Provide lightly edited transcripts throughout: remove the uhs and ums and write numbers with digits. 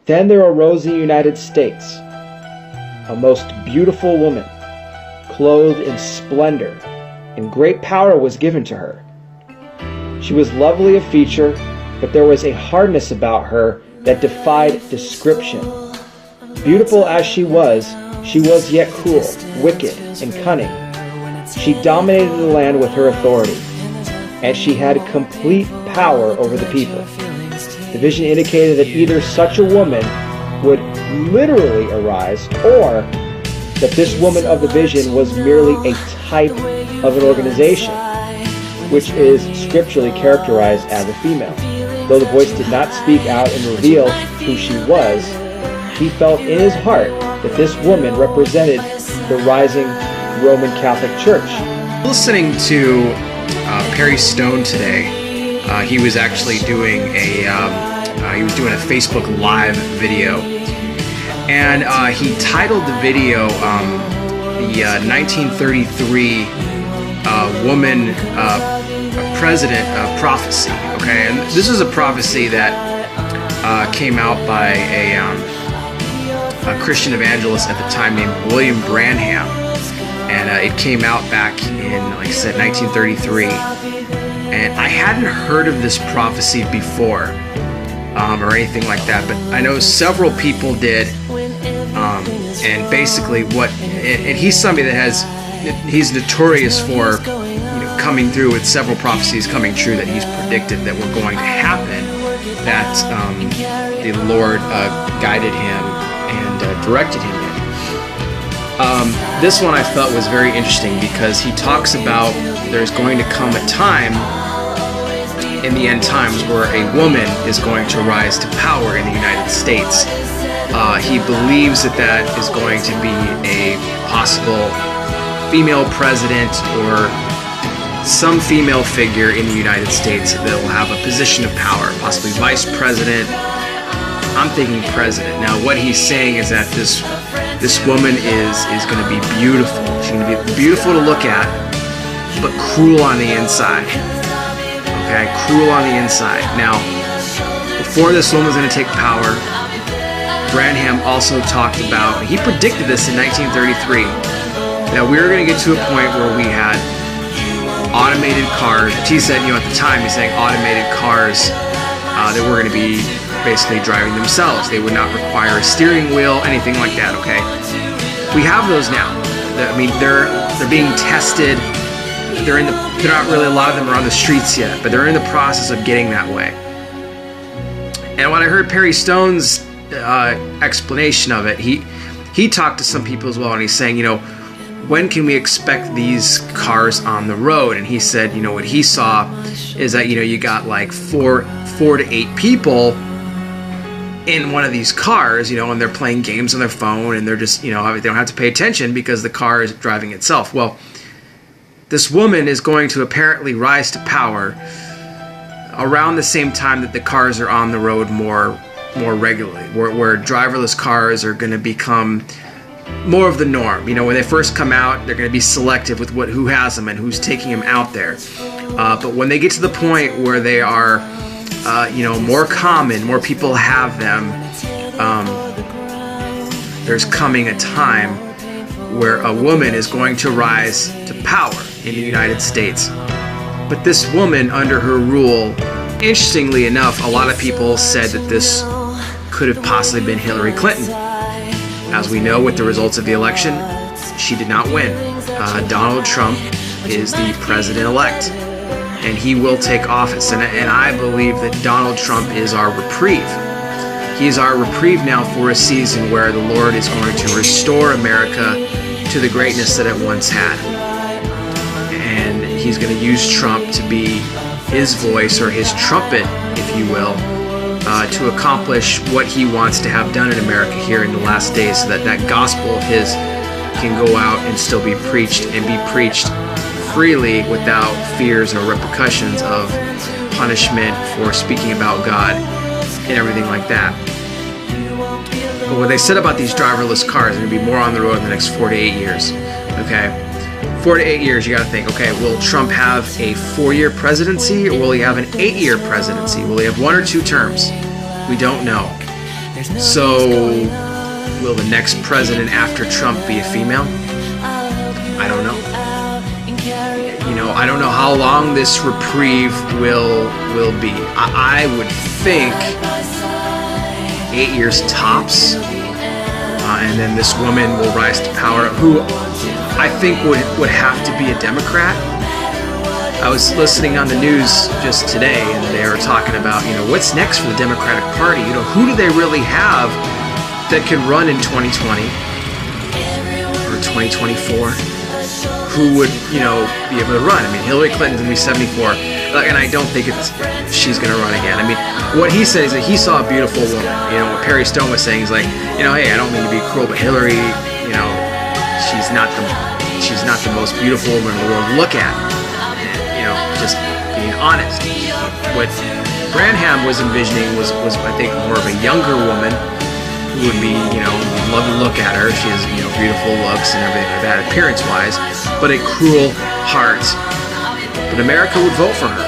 Then there arose in the United States a most beautiful woman, clothed in splendor, and great power was given to her. She was lovely of feature, but there was a hardness about her that defied description. Beautiful as she was yet cruel, wicked, and cunning. She dominated the land with her authority, and she had complete power over the people. The vision indicated that either such a woman would literally arise, or that this woman of the vision was merely a type of an organization, which is scripturally characterized as a female. Though the voice did not speak out and reveal who she was, he felt in his heart that this woman represented the rising Roman Catholic Church. Listening to Perry Stone today, he was actually doing a Facebook Live video, and he titled the video the 1933 woman president prophecy. Okay, and this is a prophecy that came out by a Christian evangelist at the time named William Branham, and it came out back in, like I said, 1933. And I hadn't heard of this prophecy before, or anything like that, but I know several people did. And basically, and he's somebody that he's notorious for, coming through with several prophecies coming true that he's predicted that were going to happen, that the Lord guided him and directed him in. This one I felt was very interesting because he talks about there's going to come a time in the end times where a woman is going to rise to power in the United States. He believes that is going to be a possible female president or some female figure in the United States that will have a position of power, possibly vice president. I'm thinking president. Now, what he's saying is that this woman is going to be beautiful. She's going to be beautiful to look at, but cruel on the inside. Okay, cruel on the inside. Now, before this woman's going to take power, Branham also talked about, he predicted this in 1933, that we were going to get to a point where we had automated cars, which he said, at the time, he's saying automated cars that were going to be basically driving themselves. They would not require a steering wheel, anything like that, okay? We have those now. I mean, they're being tested. They're not really, a lot of them are on the streets yet, but they're in the process of getting that way. And when I heard Perry Stone's explanation of it, he talked to some people as well, and he's saying, when can we expect these cars on the road? And he said, what he saw is that, you got like four to eight people in one of these cars, and they're playing games on their phone, and they're just, they don't have to pay attention because the car is driving itself. Well, this woman is going to apparently rise to power around the same time that the cars are on the road more regularly, where driverless cars are going to become more of the norm. When they first come out, they're going to be selective with who has them and who's taking them out there. But when they get to the point where they are, more common, more people have them, there's coming a time where a woman is going to rise to power in the United States. But this woman, under her rule, interestingly enough, a lot of people said that this could have possibly been Hillary Clinton. As we know, with the results of the election, she did not win. Donald Trump is the president-elect, and he will take office. And I believe that Donald Trump is our reprieve. He is our reprieve now for a season where the Lord is going to restore America to the greatness that it once had. And he's going to use Trump to be his voice, or his trumpet, if you will, to accomplish what he wants to have done in America here in the last days, so that that gospel of his can go out and still be preached, and be preached freely without fears or repercussions of punishment for speaking about God and everything like that. But what they said about these driverless cars, are going to be more on the road in the next 4 to 8 years. Okay, 4 to 8 years, you got to think, okay, will Trump have a 4-year presidency, or will he have an 8-year presidency? Will he have 1 or 2 terms? We don't know. So, will the next president after Trump be a female? I don't know. You know, I don't know how long this reprieve will be. I would think 8 years tops, and then this woman will rise to power, who I think would have to be a Democrat. I was listening on the news just today, and they were talking about, you know, what's next for the Democratic Party. You know, who do they really have that can run in 2020 or 2024? Who would, you know, be able to run? I mean, Hillary Clinton's gonna be 74, and I don't think she's gonna run again. I mean, what he said is that he saw a beautiful woman. You know, what Perry Stone was saying is like, you know, hey, I don't mean to be cruel, but Hillary, you know, she's not the most beautiful woman in the world to look at. You know, just being honest. What Branham was envisioning was I think more of a younger woman who would be, you know, you'd love to look at her. She has, you know, beautiful looks and everything like that, appearance-wise, but a cruel heart. But America would vote for her.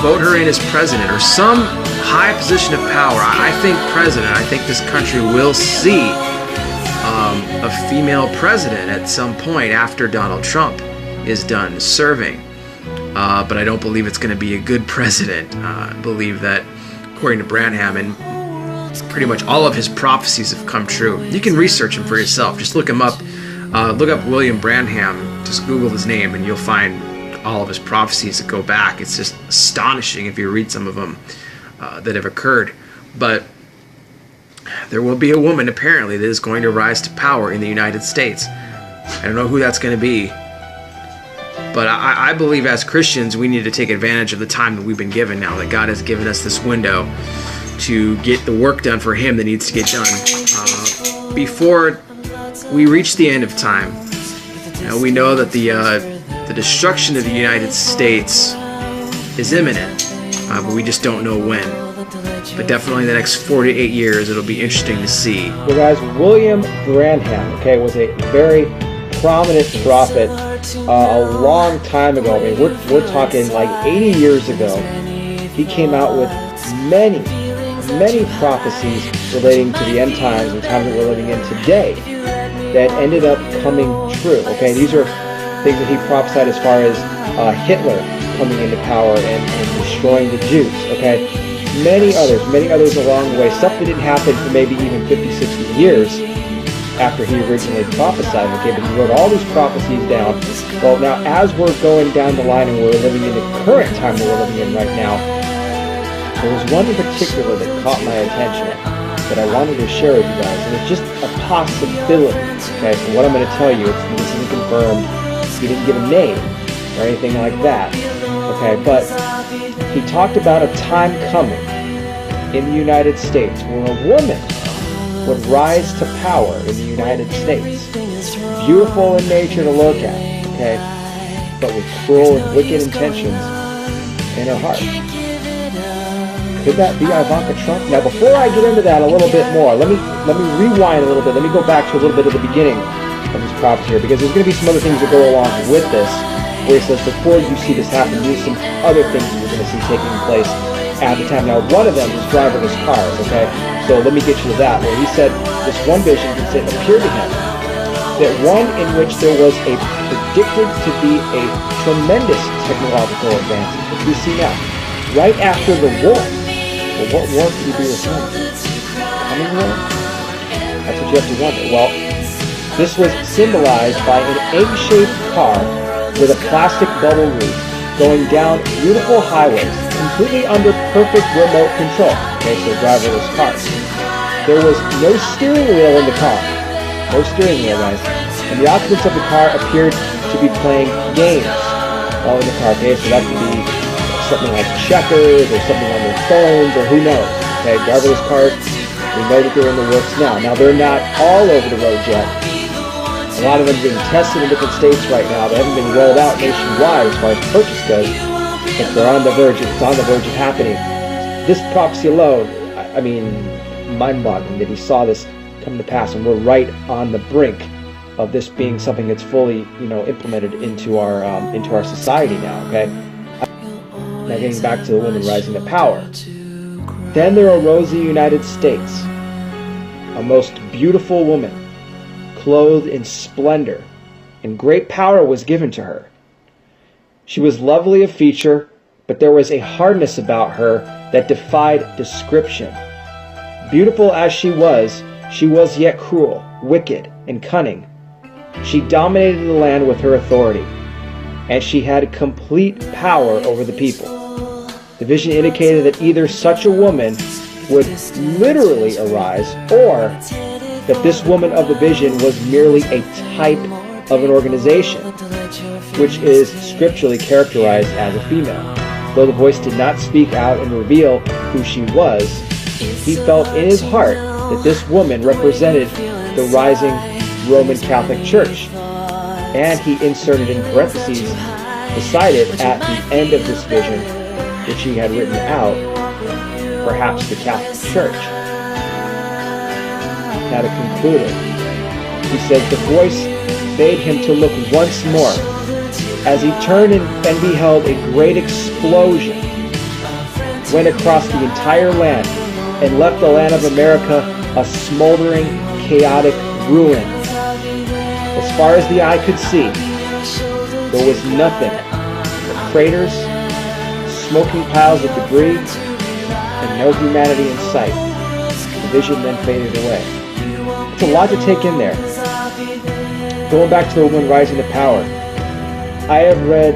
Vote her in as president or some high position of power. I think president. I think this country will see a female president at some point after Donald Trump is done serving. But I don't believe it's going to be a good president. I believe that, according to Branham, and pretty much all of his prophecies have come true. You can research him for yourself. Just look him up. Look up William Branham. Just Google his name, and you'll find all of his prophecies that go back. It's just astonishing if you read some of them that have occurred. But there will be a woman, apparently, that is going to rise to power in the United States. I don't know who that's going to be. But I believe as Christians, we need to take advantage of the time that we've been given now, that God has given us this window to get the work done for Him that needs to get done before we reach the end of time. You know, we know that the destruction of the United States is imminent, but we just don't know when. But definitely in the next 4 to 8 years, it'll be interesting to see. Well, guys, William Branham, okay, was a very prominent prophet a long time ago. I mean, we're talking like 80 years ago. He came out with many prophecies relating to the end times and times that we're living in today that ended up coming true. Okay, these are things that he prophesied as far as Hitler coming into power and destroying the Jews. Okay, many others along the way. Stuff that didn't happen for maybe even 50, 60 years after he originally prophesied. Okay, but he wrote all these prophecies down. Well, now as we're going down the line and we're living in the current time that we're living in right now, there was one in particular that caught my attention that I wanted to share with you guys, and it's just a possibility. Okay, so what I'm going to tell you, this isn't confirmed. He didn't give a name or anything like that. Okay, but he talked about a time coming in the United States where a woman would rise to power in the United States. Beautiful in nature to look at, okay, but with cruel and wicked intentions in her heart. Could that be Ivanka Trump? Now, before I get into that a little bit more, let me rewind a little bit. Let me go back to a little bit of the beginning of this prophecy here, because there's going to be some other things that go along with this, where he says before you see this happen, there's some other things that you're going to see taking place at the time. Now, one of them is driverless cars, okay? So let me get you to that, where he said this one vision appeared to him, that one in which there was a predicted to be a tremendous technological advancement, which we see now, right after the war. Well, what war could he be referring to? Coming war? That's what you have to wonder. Well, this was symbolized by an egg-shaped car with a plastic bubble roof going down beautiful highways, completely under perfect remote control. Okay, so driverless cars. There was no steering wheel in the car. No steering wheel, guys. And the occupants of the car appeared to be playing games while in the car. Okay, so that could be something like checkers or something on their phones or who knows. Okay, driverless cars, we know that they're in the works now. Now, they're not all over the road yet. A lot of them are being tested in different states right now. They haven't been rolled out nationwide as far as purchase goes. But they're on the verge. It's on the verge of happening. This prophecy alone, I mean, mind-boggling that he saw this come to pass, and we're right on the brink of this being something that's fully, implemented into our society now. Okay. Now, getting back to the woman rising to power. Then there arose in the United States a most beautiful woman, clothed in splendor, and great power was given to her. She was lovely of feature, but there was a hardness about her that defied description. Beautiful as she was yet cruel, wicked, and cunning. She dominated the land with her authority, and she had complete power over the people. The vision indicated that either such a woman would literally arise, or that this woman of the vision was merely a type of an organization, which is scripturally characterized as a female. Though the voice did not speak out and reveal who she was, he felt in his heart that this woman represented the rising Roman Catholic Church, and he inserted in parentheses beside it at the end of this vision, which he had written out, perhaps the Catholic Church. Now to conclude it, he says, the voice bade him to look once more. As he turned and beheld, a great explosion went across the entire land and left the land of America a smoldering, chaotic ruin. As far as the eye could see, there was nothing but craters, smoking piles of debris, and no humanity in sight. The vision then faded away. It's a lot to take in there. Going back to the woman rising to power, I have read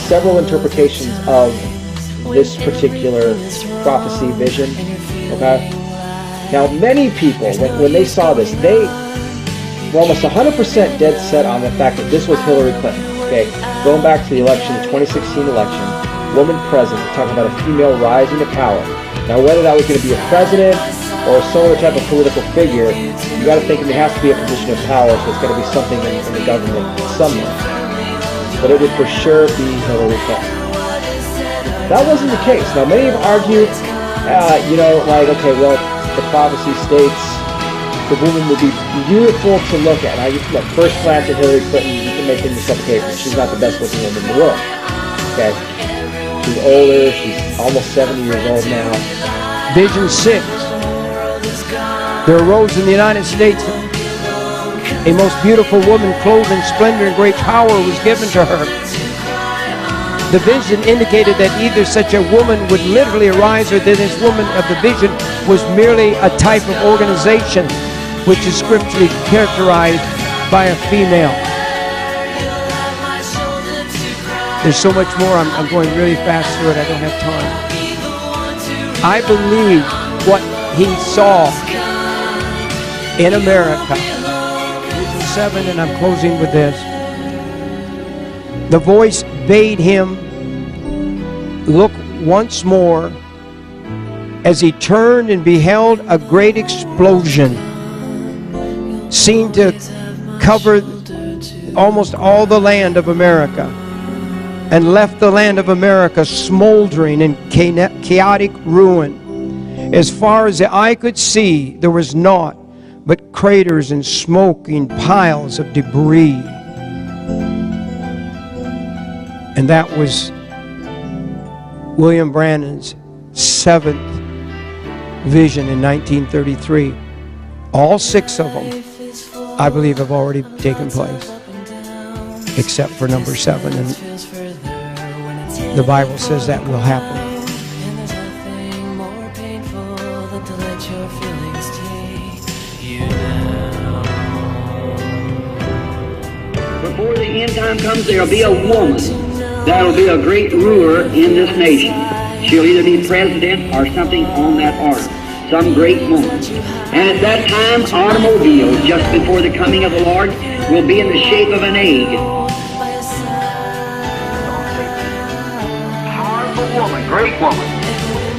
several interpretations of this particular prophecy vision. Okay. Now, many people, when they saw this, they were almost 100% dead set on the fact that this was Hillary Clinton. Okay. Going back to the election, the 2016 election, woman president, talking about a female rising to power. Now, whether that was going to be a president or some other type of political figure, you got to think it has to be a position of power, so it's got to be something in the government somewhere. But it would for sure be Hillary Clinton. That wasn't the case. Now, many have argued, okay, well, the prophecy states the woman would be beautiful to look at. Now, look, first glance at Hillary Clinton, you can make things supplications. She's not the best looking woman in the world. Okay? She's older. She's almost 70 years old now. Vision 6. There arose in the United States a most beautiful woman clothed in splendor and great power was given to her. The vision indicated that either such a woman would literally arise, or that this woman of the vision was merely a type of organization which is scripturally characterized by a female. There's so much more. I'm going really fast through it. I don't have time. I believe what he saw in America. 7, and I'm closing with this. The voice bade him look once more. As he turned and beheld, a great explosion seemed to cover almost all the land of America, and left the land of America smoldering in chaotic ruin. As far as the eye could see, there was naught but craters and smoking piles of debris. And that was William Brandon's 7th vision in 1933. All 6 of them, I believe, have already taken place, except for number 7. And the Bible says that will happen. Before the end time comes, there'll be a woman that'll be a great ruler in this nation. She'll either be president or something on that order, some great woman. And at that time, automobiles, just before the coming of the Lord, will be in the shape of an egg. Powerful woman, great woman.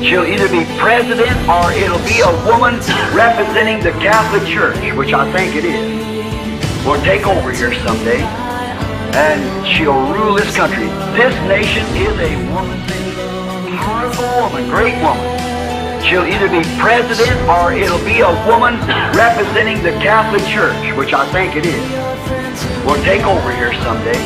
She'll either be president or it'll be a woman representing the Catholic Church, which I think it is. Will take over here someday, and she'll rule this country. This nation is a woman, powerful woman, great woman. She'll either be president or it'll be a woman representing the Catholic Church, which I think it is. Will take over here someday,